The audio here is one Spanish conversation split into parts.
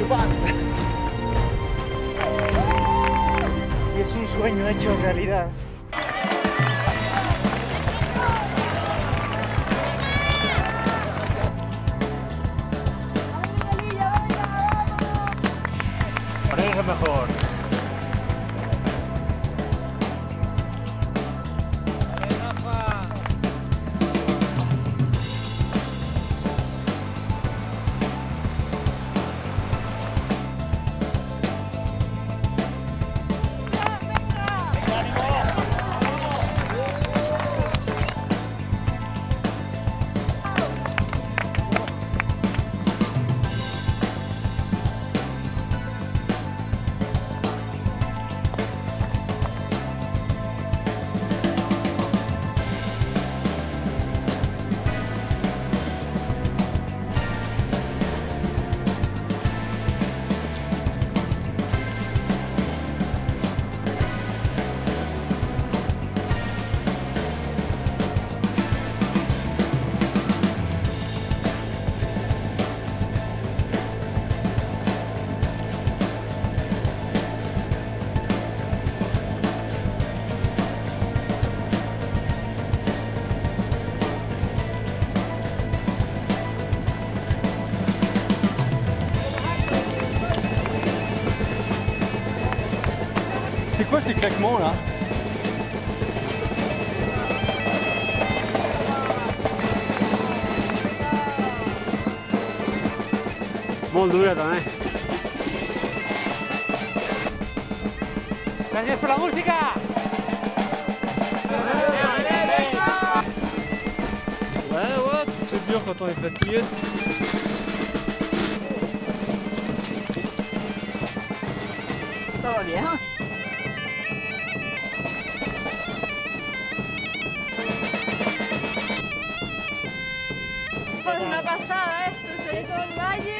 chupando. Y es un sueño hecho realidad. Pareja mejor. C'est quoi ces claquements là? Molt dura també. Gràcies per la música! Ouais, tout est dur quand on est fatigué. Ça va bien. Fue una pasada esto, se ve todo el valle.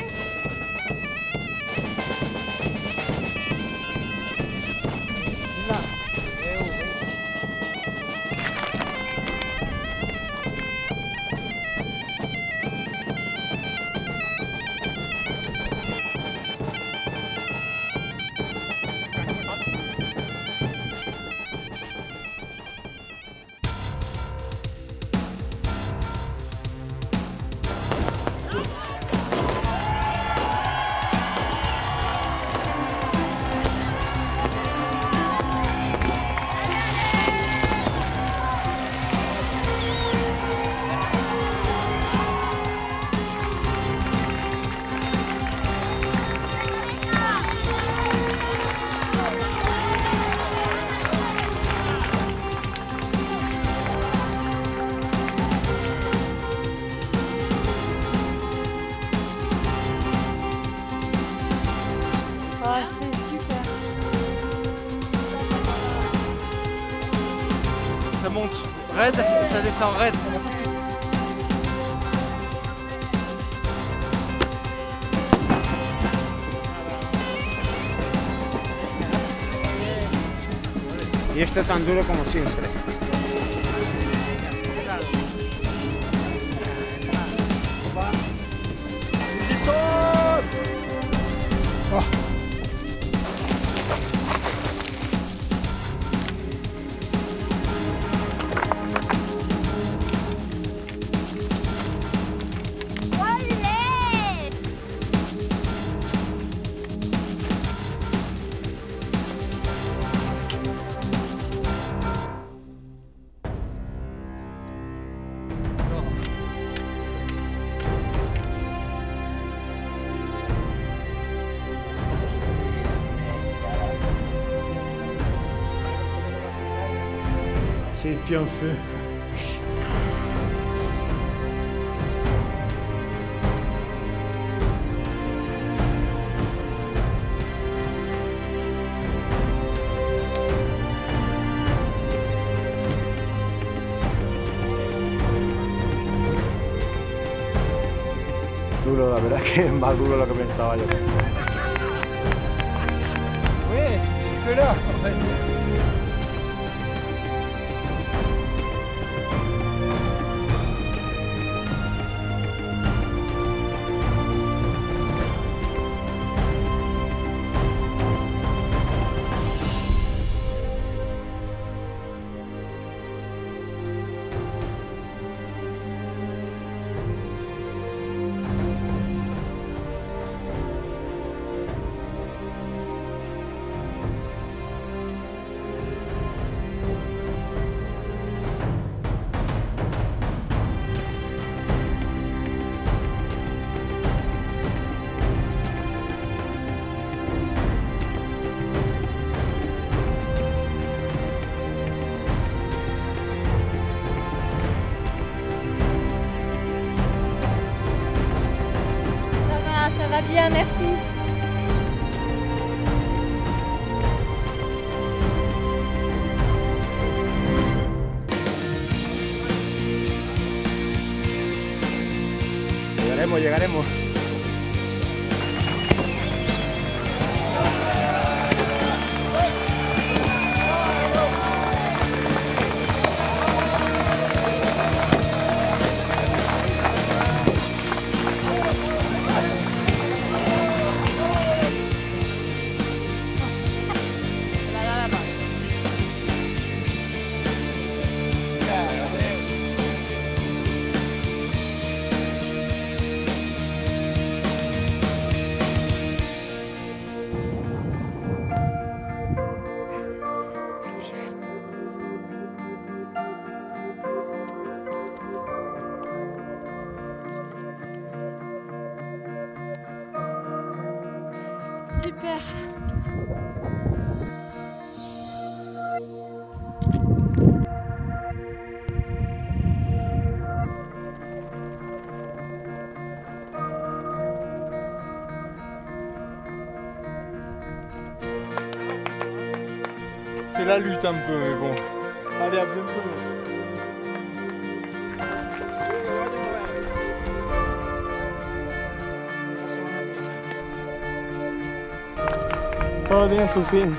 Ah, c'est super. Ça monte raide et ça descend raide. Y esto tan duro como siempre. C'est le pied en feu. Duro, la verdad que es más duro de lo que pensaba yo. Oui, jusque-là. Bien, merci. Llegaremos, llegaremos. Super. C'est la lutte un peu, mais bon. Allez, à bientôt. Todo tiene su fin.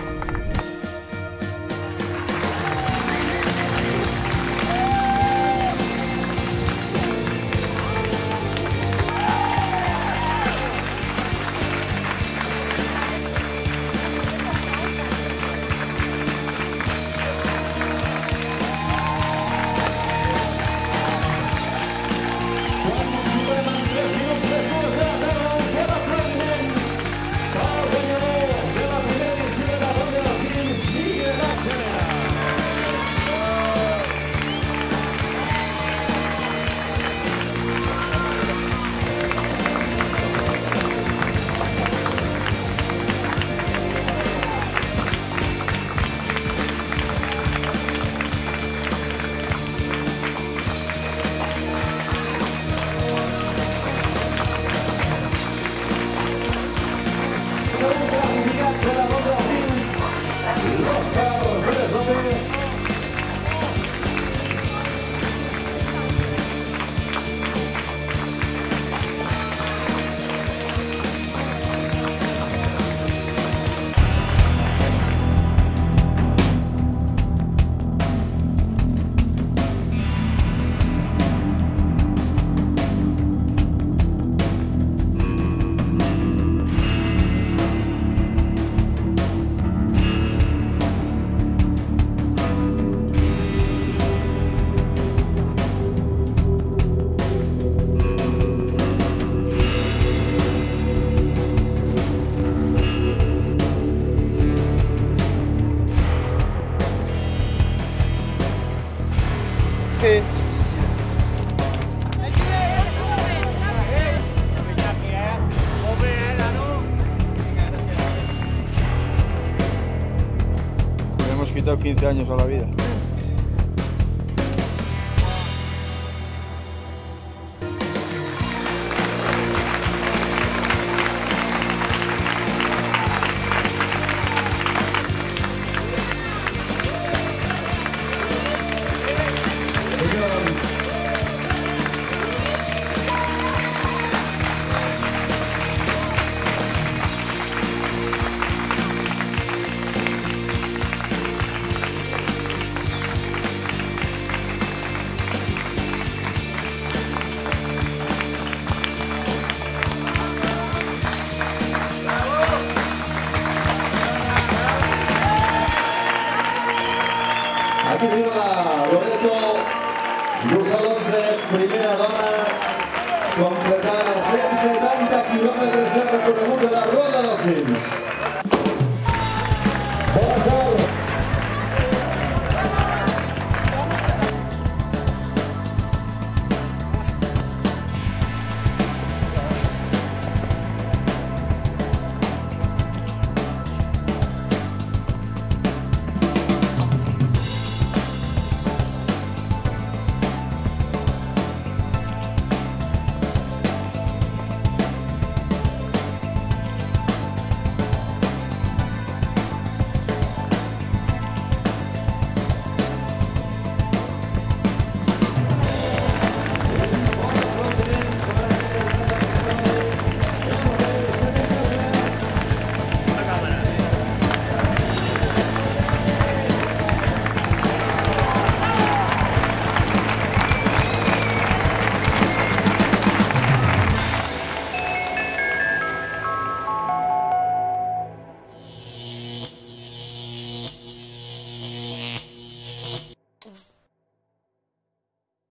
Très difficile. Le hemos quitado 15 años a la vida. Aquí arriba, Loreto, Luz Alonso, primera dona, completar 170 kilómetros de recorregut de la Ronda dels Vins.